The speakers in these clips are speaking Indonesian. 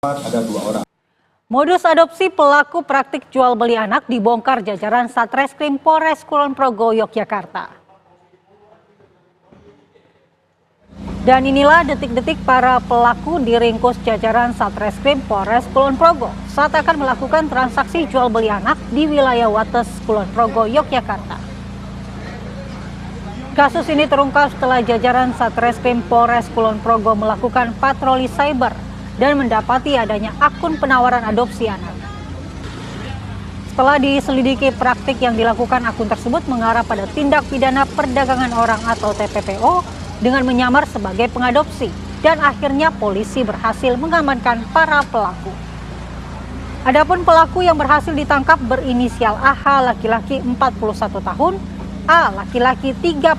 ada 2 orang. Modus adopsi pelaku praktik jual beli anak dibongkar jajaran Satreskrim Polres Kulon Progo, Yogyakarta. Dan inilah detik-detik para pelaku diringkus jajaran Satreskrim Polres Kulon Progo saat akan melakukan transaksi jual beli anak di wilayah Wates, Kulon Progo, Yogyakarta. Kasus ini terungkap setelah jajaran Satreskrim Polres Kulon Progo melakukan patroli cyber dan mendapati adanya akun penawaran adopsi anak. Setelah diselidiki, praktik yang dilakukan akun tersebut mengarah pada tindak pidana perdagangan orang atau TPPO dengan menyamar sebagai pengadopsi, dan akhirnya polisi berhasil mengamankan para pelaku. Adapun pelaku yang berhasil ditangkap berinisial AH laki-laki 41 tahun, A laki-laki 39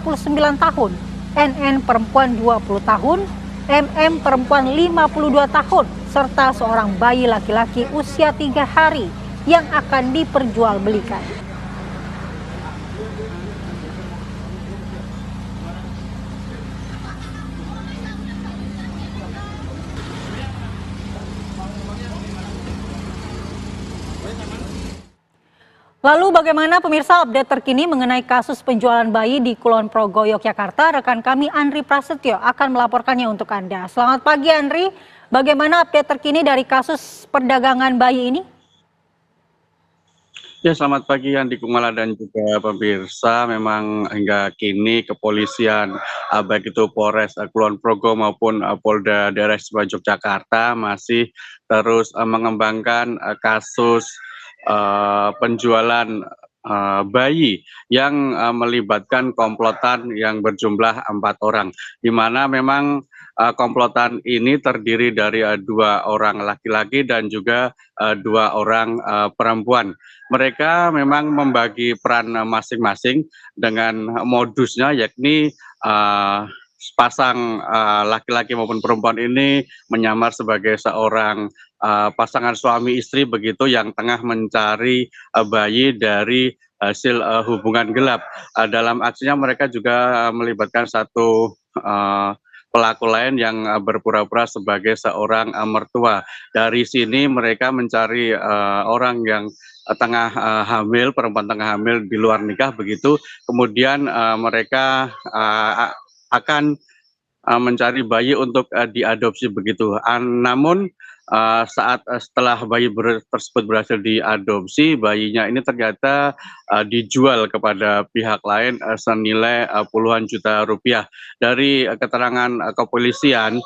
tahun, NN perempuan 20 tahun, MM perempuan 52 tahun, serta seorang bayi laki-laki usia 3 hari yang akan diperjualbelikan. Lalu bagaimana pemirsa update terkini mengenai kasus penjualan bayi di Kulon Progo, Yogyakarta? Rekan kami Andri Prasetyo akan melaporkannya untuk Anda. Selamat pagi Andri, bagaimana update terkini dari kasus perdagangan bayi ini? Ya, selamat pagi Andi Kumala dan juga pemirsa. Memang hingga kini kepolisian baik itu Polres Kulon Progo maupun Polda Daerah Istimewa Yogyakarta masih terus mengembangkan kasus penjualan bayi yang melibatkan komplotan yang berjumlah 4 orang, di mana memang komplotan ini terdiri dari 2 orang laki-laki dan juga 2 orang perempuan. Mereka memang membagi peran masing-masing dengan modusnya, yakni sepasang laki-laki maupun perempuan ini menyamar sebagai seorang pasangan suami istri begitu yang tengah mencari bayi dari hasil hubungan gelap. Dalam aksinya mereka juga melibatkan satu pelaku lain yang berpura-pura sebagai seorang mertua. Dari sini mereka mencari orang yang tengah hamil, perempuan tengah hamil di luar nikah begitu. Kemudian mereka akan mencari bayi untuk diadopsi begitu. Namun setelah bayi tersebut berhasil diadopsi, bayinya ini ternyata dijual kepada pihak lain senilai puluhan juta rupiah. Dari keterangan kepolisian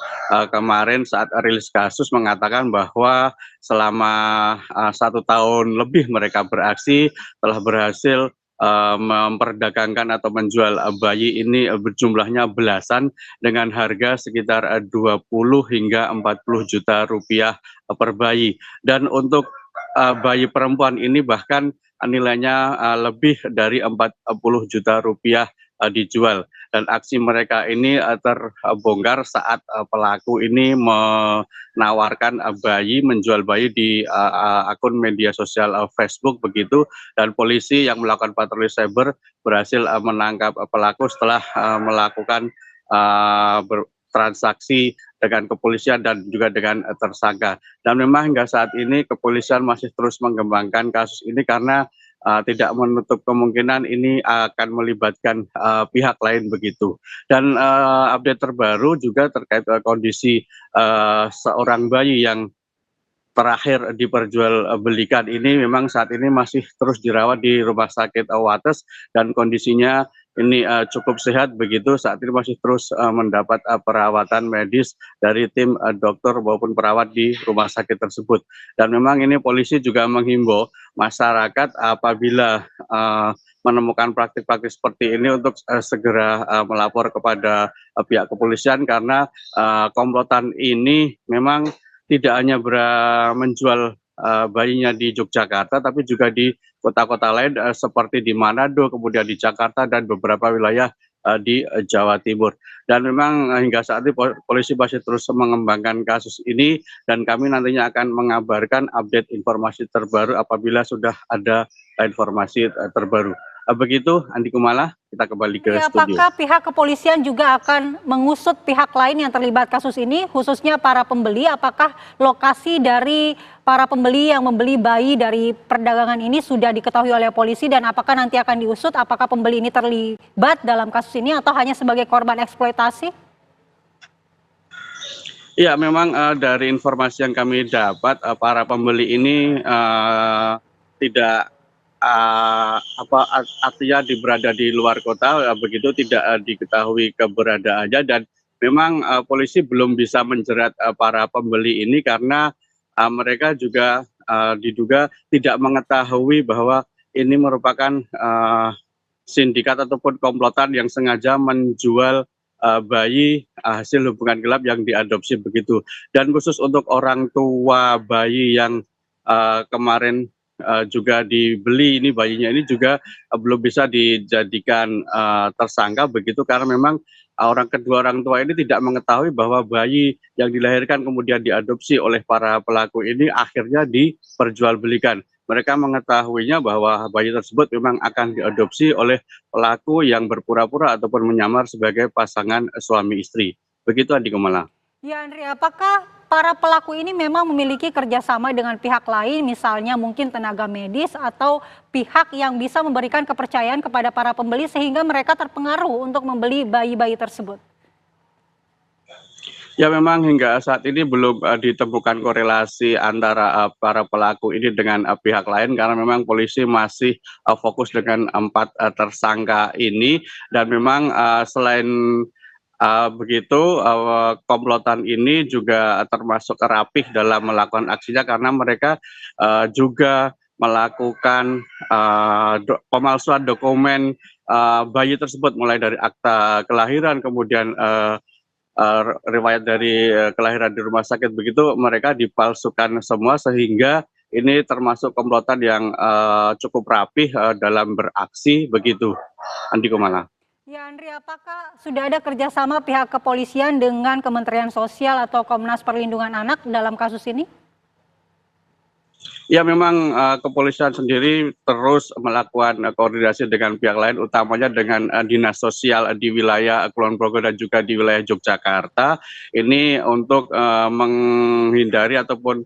kemarin saat rilis kasus mengatakan bahwa selama 1 tahun lebih mereka beraksi telah berhasil memperdagangkan atau menjual bayi ini berjumlahnya belasan dengan harga sekitar 20 hingga 40 juta rupiah per bayi. Dan untuk bayi perempuan ini bahkan nilainya lebih dari 40 juta rupiah dijual. Dan aksi mereka ini terbongkar saat pelaku ini menawarkan bayi, menjual bayi di akun media sosial Facebook begitu, dan polisi yang melakukan patroli cyber berhasil menangkap pelaku setelah melakukan transaksi dengan kepolisian dan juga dengan tersangka. Dan memang hingga saat ini kepolisian masih terus mengembangkan kasus ini karena tidak menutup kemungkinan ini akan melibatkan pihak lain begitu. Dan update terbaru juga terkait kondisi seorang bayi yang terakhir diperjualbelikan ini memang saat ini masih terus dirawat di Rumah Sakit Wates dan kondisinya ini cukup sehat begitu. Saat ini masih terus mendapat perawatan medis dari tim dokter maupun perawat di rumah sakit tersebut. Dan memang ini polisi juga menghimbau masyarakat apabila menemukan praktik-praktik seperti ini untuk segera melapor kepada pihak kepolisian, karena komplotan ini memang tidak hanya menjual bayinya di Yogyakarta, tapi juga di kota-kota lain seperti di Manado, kemudian di Jakarta, dan beberapa wilayah di Jawa Timur. Dan memang hingga saat ini polisi masih terus mengembangkan kasus ini, dan kami nantinya akan mengabarkan update informasi terbaru apabila sudah ada informasi terbaru. Begitu Andi Kumala, kita kembali ke studio. Apakah pihak kepolisian juga akan mengusut pihak lain yang terlibat kasus ini, khususnya para pembeli? Apakah lokasi dari para pembeli yang membeli bayi dari perdagangan ini sudah diketahui oleh polisi, dan apakah nanti akan diusut apakah pembeli ini terlibat dalam kasus ini atau hanya sebagai korban eksploitasi? Ya, memang dari informasi yang kami dapat, para pembeli ini tidak artinya berada di luar kota, begitu tidak diketahui keberadaannya, dan memang polisi belum bisa menjerat para pembeli ini karena mereka juga diduga tidak mengetahui bahwa ini merupakan sindikat ataupun komplotan yang sengaja menjual bayi hasil hubungan gelap yang diadopsi begitu. Dan khusus untuk orang tua bayi yang kemarin juga dibeli, ini bayinya ini juga belum bisa dijadikan tersangka begitu, karena memang kedua orang tua ini tidak mengetahui bahwa bayi yang dilahirkan kemudian diadopsi oleh para pelaku ini akhirnya diperjualbelikan. Mereka mengetahuinya bahwa bayi tersebut memang akan diadopsi oleh pelaku yang berpura-pura ataupun menyamar sebagai pasangan suami istri. Begitu Andi Kumala. Ya Andri, apakah para pelaku ini memang memiliki kerjasama dengan pihak lain, misalnya mungkin tenaga medis atau pihak yang bisa memberikan kepercayaan kepada para pembeli sehingga mereka terpengaruh untuk membeli bayi-bayi tersebut? Ya, memang hingga saat ini belum ditemukan korelasi antara para pelaku ini dengan pihak lain, karena memang polisi masih fokus dengan 4 tersangka ini, dan memang selain begitu komplotan ini juga termasuk rapih dalam melakukan aksinya, karena mereka juga melakukan pemalsuan dokumen bayi tersebut, mulai dari akta kelahiran, kemudian riwayat dari kelahiran di rumah sakit, begitu mereka dipalsukan semua, sehingga ini termasuk komplotan yang cukup rapih dalam beraksi begitu, Andi Kumala. Ya Andri, apakah sudah ada kerjasama pihak kepolisian dengan Kementerian Sosial atau Komnas Perlindungan Anak dalam kasus ini? Ya, memang kepolisian sendiri terus melakukan koordinasi dengan pihak lain, utamanya dengan dinas sosial di wilayah Kulon Progo dan juga di wilayah Yogyakarta. Ini untuk menghindari ataupun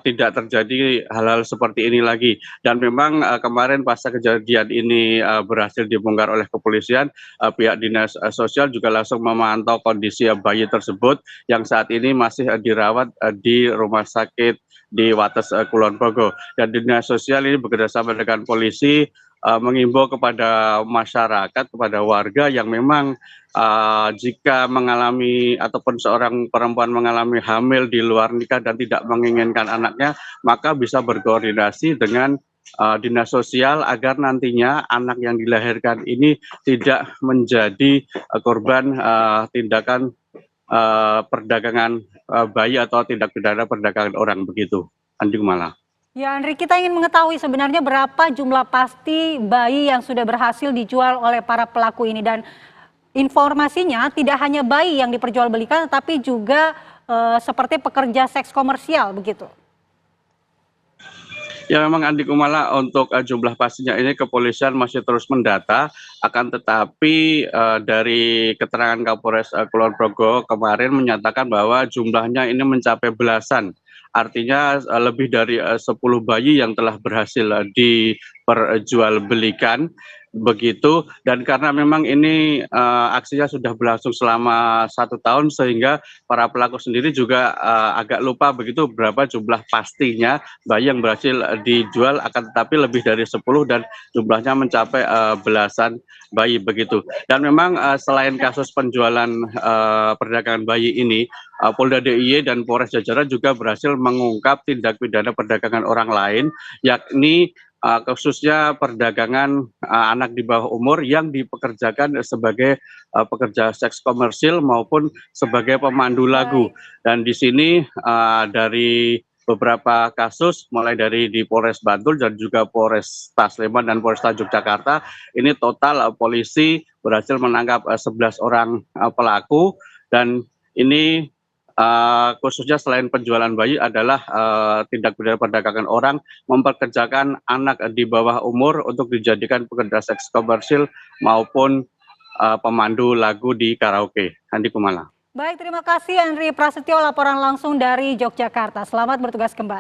tidak terjadi hal-hal seperti ini lagi. Dan memang kemarin pasca kejadian ini berhasil dibongkar oleh kepolisian, pihak dinas sosial juga langsung memantau kondisi bayi tersebut yang saat ini masih dirawat di rumah sakit di Wates Kulon Progo. Dan dinas sosial ini bekerjasama dengan polisi mengimbau kepada masyarakat, kepada warga yang memang jika mengalami ataupun seorang perempuan mengalami hamil di luar nikah dan tidak menginginkan anaknya, maka bisa berkoordinasi dengan dinas sosial agar nantinya anak yang dilahirkan ini tidak menjadi korban tindakan perdagangan bayi atau tindak pidana perdagangan orang begitu, Andi Kumala. Ya Andri, kita ingin mengetahui sebenarnya berapa jumlah pasti bayi yang sudah berhasil dijual oleh para pelaku ini, dan informasinya tidak hanya bayi yang diperjualbelikan tetapi juga seperti pekerja seks komersial begitu. Ya, memang Andi Kumala, untuk jumlah pastinya ini kepolisian masih terus mendata, akan tetapi dari keterangan Kapolres Kulon Progo kemarin menyatakan bahwa jumlahnya ini mencapai belasan. Artinya lebih dari 10 bayi yang telah berhasil diperjualbelikan begitu. Dan karena memang ini aksinya sudah berlangsung selama 1 tahun, sehingga para pelaku sendiri juga agak lupa begitu berapa jumlah pastinya bayi yang berhasil dijual, akan tetapi lebih dari 10 dan jumlahnya mencapai belasan bayi begitu. Dan memang selain kasus penjualan perdagangan bayi ini, Polda DIY dan Polres Jajaran juga berhasil mengungkap tindak pidana perdagangan orang lain, yakni khususnya perdagangan anak di bawah umur yang dipekerjakan sebagai pekerja seks komersil maupun sebagai pemandu lagu. Dan di sini dari beberapa kasus, mulai dari di Polres Bantul dan juga Polres Sleman dan Polresta Yogyakarta, ini total polisi berhasil menangkap 11 orang pelaku, dan ini khususnya selain penjualan bayi adalah tindak pidana perdagangan orang, memperkerjakan anak di bawah umur untuk dijadikan pekerja seks komersil maupun pemandu lagu di karaoke. Andi Kumala. Baik, terima kasih Andri Prasetyo laporan langsung dari Yogyakarta. Selamat bertugas kembali.